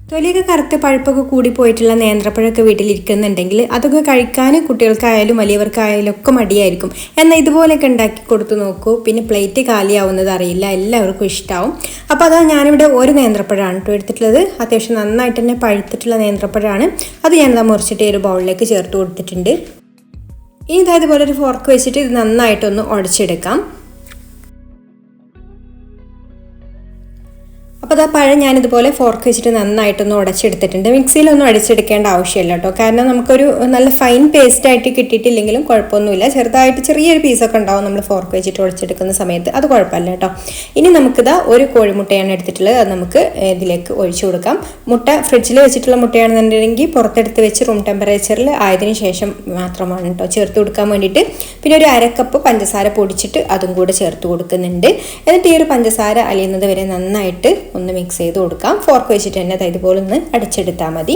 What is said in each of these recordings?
തൊലിയൊക്കെ കറുത്ത് പഴുപ്പൊക്കെ കൂടി പോയിട്ടുള്ള നേന്ത്രപ്പഴമൊക്കെ വീട്ടിലിരിക്കുന്നുണ്ടെങ്കിൽ അതൊക്കെ കഴിക്കാൻ കുട്ടികൾക്കായാലും വലിയവർക്കായാലും ഒക്കെ മടിയായിരിക്കും. എന്നാൽ ഇതുപോലെയൊക്കെ ഉണ്ടാക്കി കൊടുത്തു നോക്കൂ, പിന്നെ പ്ലേറ്റ് കാലിയാവുന്നത് അറിയില്ല, എല്ലാവർക്കും ഇഷ്ടമാവും. അപ്പോൾ അതാ ഞാനിവിടെ ഒരു നേന്ത്രപ്പഴമാണ് കേട്ടോ എടുത്തിട്ടുള്ളത്. അത്യാവശ്യം നന്നായിട്ട് തന്നെ പഴുത്തിട്ടുള്ള നേന്ത്രപ്പഴമാണ്. അത് ഞാനിതാ മുറിച്ചിട്ട് ഒരു ബൗളിലേക്ക് ചേർത്ത് കൊടുത്തിട്ടുണ്ട്. ഇനി ഇതുപോലെ ഒരു ഫോർക്ക് വെച്ചിട്ട് ഇത് നന്നായിട്ടൊന്ന് ഉടച്ചെടുക്കാം. അപ്പോൾ ആ പഴം ഞാനിതുപോലെ ഫോർക്ക് വെച്ചിട്ട് നന്നായിട്ടൊന്ന് ഉടച്ചെടുത്തിട്ടുണ്ട്. മിക്സിയിലൊന്നും അടിച്ചെടുക്കേണ്ട ആവശ്യമില്ല കേട്ടോ, കാരണം നമുക്കൊരു നല്ല ഫൈൻ പേസ്റ്റായിട്ട് കിട്ടിയിട്ടില്ലെങ്കിലും കുഴപ്പമൊന്നുമില്ല. ചെറുതായിട്ട് ചെറിയൊരു പീസൊക്കെ ഉണ്ടാവും നമ്മൾ ഫോർക്ക് വെച്ചിട്ട് ഉടച്ചെടുക്കുന്ന സമയത്ത്, അത് കുഴപ്പമില്ല കേട്ടോ. ഇനി നമുക്കിതാ ഒരു കോഴിമുട്ടയാണ് എടുത്തിട്ടുള്ളത്, അത് നമുക്ക് ഇതിലേക്ക് ഒഴിച്ചു കൊടുക്കാം. മുട്ട ഫ്രിഡ്ജിൽ വെച്ചിട്ടുള്ള മുട്ടയാണെന്നുണ്ടെങ്കിൽ പുറത്തെടുത്ത് വെച്ച് റൂം ടെമ്പറേച്ചറിൽ ആയതിനു ശേഷം മാത്രമാണ് കേട്ടോ ചേർത്ത് കൊടുക്കാൻ വേണ്ടിയിട്ട്. പിന്നെ ഒരു 1/2 കപ്പ് പഞ്ചസാര പൊടിച്ചിട്ട് അതും കൂടെ ചേർത്ത് കൊടുക്കുന്നുണ്ട്. എന്നിട്ട് ഈ ഒരു പഞ്ചസാര അലിയുന്നത് വരെ നന്നായിട്ട് ഒന്ന് മിക്സ് ചെയ്ത് കൊടുക്കാം. ഫോർക്ക് വെച്ചിട്ട് തന്നെ ഇതുപോലെ ഒന്ന് അടിച്ചെടുത്താൽ മതി.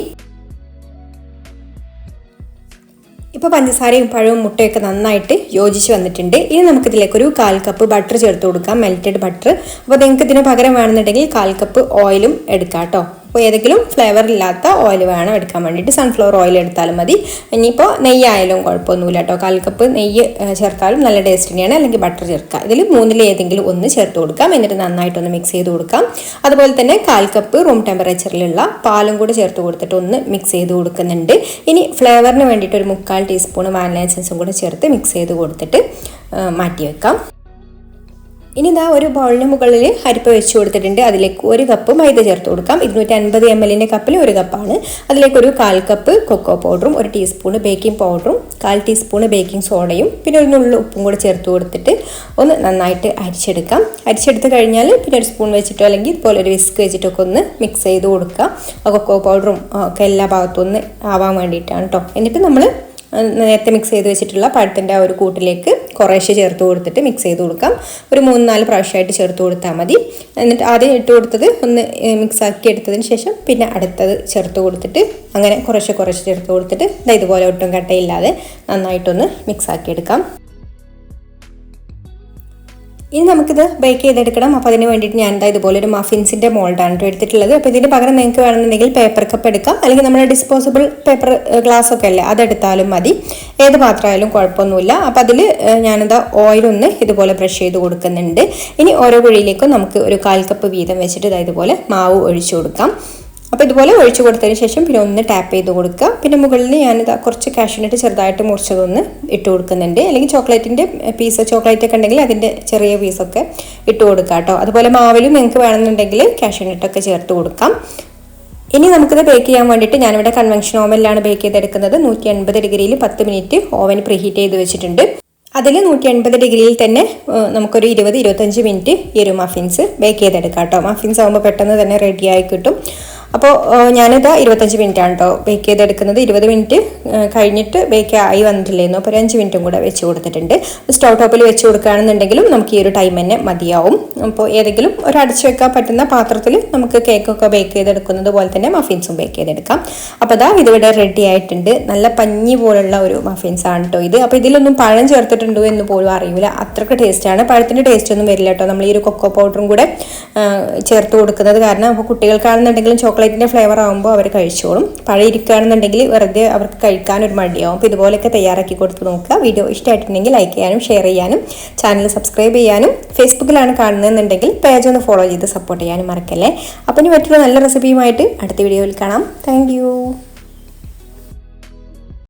ഇപ്പോൾ പഞ്ചസാരയും പഴവും മുട്ടയൊക്കെ നന്നായിട്ട് യോജിച്ച് വന്നിട്ടുണ്ട്. ഇനി നമുക്കിതിലേക്ക് ഒരു 1/4 കപ്പ് ബട്ടർ ചേർത്ത് കൊടുക്കാം, മെൽറ്റഡ് ബട്ടർ. അപ്പോൾ നിങ്ങൾക്ക് ഇതിന് പകരം വേണമെന്നുണ്ടെങ്കിൽ 1/4 കപ്പ് ഓയിലും എടുക്കാം കേട്ടോ. അപ്പോൾ ഏതെങ്കിലും ഫ്ലേവർ ഇല്ലാത്ത ഓയിൽ വേണം എടുക്കാൻ വേണ്ടിയിട്ട്, സൺഫ്ലവർ ഓയിൽ എടുത്താലും മതി. ഇനിയിപ്പോൾ നെയ്യായാലും കുഴപ്പമൊന്നുമില്ല കേട്ടോ. 1/4 കപ്പ് നെയ്യ് ചേർത്താലും നല്ല ടേസ്റ്റ് തന്നെയാണ്, അല്ലെങ്കിൽ ബട്ടർ ചേർക്കാം. ഇതിൽ മൂന്നിൽ ഏതെങ്കിലും ഒന്ന് ചേർത്ത് കൊടുക്കാം. എന്നിട്ട് നന്നായിട്ടൊന്ന് മിക്സ് ചെയ്ത് കൊടുക്കാം. അതുപോലെ തന്നെ 1/4 കപ്പ് റൂം ടെമ്പറേച്ചറിലുള്ള പാലും കൂടി ചേർത്ത് കൊടുത്തിട്ട് ഒന്ന് മിക്സ് ചെയ്ത് കൊടുക്കുന്നുണ്ട്. ഇനി ഫ്ലേവറിന് വേണ്ടിയിട്ട് ഒരു 1/4 ടീസ്പൂൺ വാനില എസൻസും കൂടി ചേർത്ത് മിക്സ് ചെയ്ത് കൊടുത്തിട്ട് മാറ്റി വെക്കാം. ഇനി ഇതാ ഒരു ബൗളിന് മുകളിൽ അരിപ്പ വെച്ച് കൊടുത്തിട്ടുണ്ട്. അതിലേക്ക് 1 കപ്പ് മൈദ ചേർത്ത് കൊടുക്കാം. 250 ml കപ്പിൽ 1 കപ്പാണ്. അതിലേക്ക് ഒരു 1/4 കപ്പ് കൊക്കോ പൗഡറും 1 ടീസ്പൂൺ ബേക്കിംഗ് പൗഡറും 1/4 ടീസ്പൂൺ ബേക്കിംഗ് സോഡയും പിന്നെ ഒരു നുള്ളു ഉപ്പും കൂടി ചേർത്ത് കൊടുത്തിട്ട് ഒന്ന് നന്നായിട്ട് അരിച്ചെടുക്കാം. അരിച്ചെടുത്ത് കഴിഞ്ഞാൽ പിന്നെ ഒരു സ്പൂൺ വെച്ചിട്ടോ അല്ലെങ്കിൽ ഇതുപോലെ ഒരു വിസ്ക് വെച്ചിട്ടൊക്കെ ഒന്ന് മിക്സ് ചെയ്ത് കൊടുക്കുക. ആ കൊക്കോ പൗഡറും ഒക്കെ എല്ലാ ഭാഗത്തും ഒന്ന് ആവാൻ വേണ്ടിയിട്ടാണ് കേട്ടോ. എന്നിട്ട് നമ്മൾ നേരത്തെ മിക്സ് ചെയ്ത് വെച്ചിട്ടുള്ള പഴത്തിൻ്റെ ആ ഒരു കൂട്ടിലേക്ക് കുറേശ്ശെ ചേർത്ത് കൊടുത്തിട്ട് മിക്സ് ചെയ്ത് കൊടുക്കാം. ഒരു 3-4 പ്രാവശ്യമായിട്ട് ചേർത്ത് കൊടുത്താൽ മതി. എന്നിട്ട് ആദ്യം ഇട്ട് കൊടുത്തത് ഒന്ന് മിക്സ് ആക്കി എടുത്തതിന് ശേഷം പിന്നെ അടുത്തത് ചേർത്ത് കൊടുത്തിട്ട് അങ്ങനെ കുറേശ്ശെ ചേർത്ത് കൊടുത്തിട്ട് ഇതുപോലെ ഒട്ടും കട്ടയില്ലാതെ നന്നായിട്ടൊന്ന് മിക്സ് ആക്കി എടുക്കാം. ഇനി നമുക്കിത് ബേക്ക് ചെയ്തെടുക്കണം. അപ്പോൾ അതിന് വേണ്ടിയിട്ട് ഞാൻ ഇതുപോലെ ഒരു മഫിൻസിൻ്റെ മോൾഡാണ് എടുത്തിട്ടുള്ളത്. അപ്പോൾ ഇതിന് പകരം നിങ്ങൾക്ക് വേണമെന്നുണ്ടെങ്കിൽ പേപ്പർ കപ്പ് എടുക്കാം, അല്ലെങ്കിൽ നമ്മുടെ ഡിസ്പോസിബിൾ പേപ്പർ ഗ്ലാസ് ഒക്കെ അല്ലേ, അതെടുത്താലും മതി. ഏത് പാത്രമായാലും കുഴപ്പമൊന്നുമില്ല. അപ്പോൾ അതിൽ ഞാനിതാ ഓയിലൊന്ന് ഇതുപോലെ ബ്രഷ് ചെയ്ത് കൊടുക്കുന്നുണ്ട്. ഇനി ഓരോ കുഴിയിലേക്കും നമുക്ക് ഒരു 1/4 കപ്പ് വീതം വെച്ചിട്ട് ഇതുപോലെ മാവ് ഒഴിച്ചു കൊടുക്കാം. അപ്പോൾ ഇതുപോലെ ഒഴിച്ചു കൊടുത്തതിന് ശേഷം പിന്നെ ഒന്ന് ടാപ്പ് ചെയ്ത് കൊടുക്കുക. പിന്നെ മുകളിൽ ഞാനിത് കുറച്ച് കാഷ്യൂനട്ട് ചെറുതായിട്ട് മുറിച്ചതൊന്ന് ഇട്ട് കൊടുക്കുന്നുണ്ട്, അല്ലെങ്കിൽ ചോക്ലേറ്റിൻ്റെ പീസ് ചോക്ലേറ്റൊക്കെ ഉണ്ടെങ്കിൽ അതിൻ്റെ ചെറിയ പീസൊക്കെ ഇട്ട് കൊടുക്കുക കേട്ടോ. അതുപോലെ മാവിലും നിങ്ങൾക്ക് വേണമെന്നുണ്ടെങ്കിൽ കാഷ്യൂനട്ടൊക്കെ ചേർത്ത് കൊടുക്കാം. ഇനി നമുക്കിത് ബേക്ക് ചെയ്യാൻ വേണ്ടിയിട്ട് ഞാനിവിടെ കൺവെൻഷൻ ഓവനിലാണ് ബേക്ക് ചെയ്തെടുക്കുന്നത്. 180 ഡിഗ്രിയിൽ 10 മിനിറ്റ് ഓവൻ പ്രീഹീറ്റ് ചെയ്ത് വെച്ചിട്ടുണ്ട്. അതിൽ 180 ഡിഗ്രിയിൽ തന്നെ നമുക്കൊരു 20-25 മിനിറ്റ് ഈ ഒരു മഫിൻസ് ബേക്ക് ചെയ്തെടുക്കാം കേട്ടോ. മഫിൻസ് ആകുമ്പോൾ പെട്ടെന്ന് തന്നെ റെഡിയായി കിട്ടും. അപ്പോൾ ഞാനിതാ 25 മിനിറ്റാണ് കേട്ടോ ബേക്ക് ചെയ്തെടുക്കുന്നത്. 20 മിനിറ്റ് കഴിഞ്ഞിട്ട് ബേക്ക് ആയി വന്നിട്ടില്ലായിരുന്നു. അപ്പോൾ ഒരു 5 മിനിറ്റും കൂടെ വെച്ച് കൊടുത്തിട്ടുണ്ട്. സ്റ്റൗ ടോപ്പിൽ വെച്ച് കൊടുക്കുകയാണെന്നുണ്ടെങ്കിലും നമുക്ക് ഈ ഒരു ടൈം തന്നെ മതിയാവും. അപ്പോൾ ഏതെങ്കിലും ഒരു അടച്ചു വെക്കാൻ പറ്റുന്ന പാത്രത്തിൽ നമുക്ക് കേക്കൊക്കെ ബേക്ക് ചെയ്തെടുക്കുന്നത് പോലെ തന്നെ മഫിൻസും ബേക്ക് ചെയ്തെടുക്കാം. അപ്പോൾ അതാ ഇതിവിടെ റെഡി ആയിട്ടുണ്ട്. നല്ല പഞ്ഞി പോലുള്ള ഒരു മഫിൻസ് ആണ് കേട്ടോ ഇത്. അപ്പോൾ ഇതിലൊന്നും പഴം ചേർത്തിട്ടുണ്ടോ എന്ന് പോലും അറിയില്ല, അത്രയ്ക്ക് ടേസ്റ്റാണ്. പഴത്തിൻ്റെ ടേസ്റ്റ് ഒന്നും വരില്ല കേട്ടോ, നമ്മൾ ഈ ഒരു കൊക്കോ പൗഡറും കൂടെ ചേർത്ത് കൊടുക്കുന്നത് കാരണം. അപ്പോൾ കുട്ടികൾക്കാണെന്നുണ്ടെങ്കിലും ചോക്ലേറ്റിൻ്റെ ഫ്ലേവർ ആകുമ്പോൾ അവർ കഴിച്ചോളും. പഴം ഇരിക്കുകയാണെന്നുണ്ടെങ്കിൽ വെറുതെ അവർക്ക് കഴിക്കാനൊരു മടിയാവും. അപ്പോൾ ഇതുപോലെയൊക്കെ തയ്യാറാക്കി കൊടുത്ത് നോക്കുക. വീഡിയോ ഇഷ്ടമായിട്ടുണ്ടെങ്കിൽ ലൈക്ക് ചെയ്യാനും ഷെയർ ചെയ്യാനും ചാനൽ സബ്സ്ക്രൈബ് ചെയ്യാനും, ഫേസ്ബുക്കിലാണ് കാണുന്നതെന്നുണ്ടെങ്കിൽ പേജ് ഒന്ന് ഫോളോ ചെയ്ത് സപ്പോർട്ട് ചെയ്യാനും മറക്കല്ലേ. അപ്പോൾ ഇനി മറ്റൊരു നല്ല റെസിപ്പിയുമായിട്ട് അടുത്ത വീഡിയോയിൽ കാണാം. താങ്ക്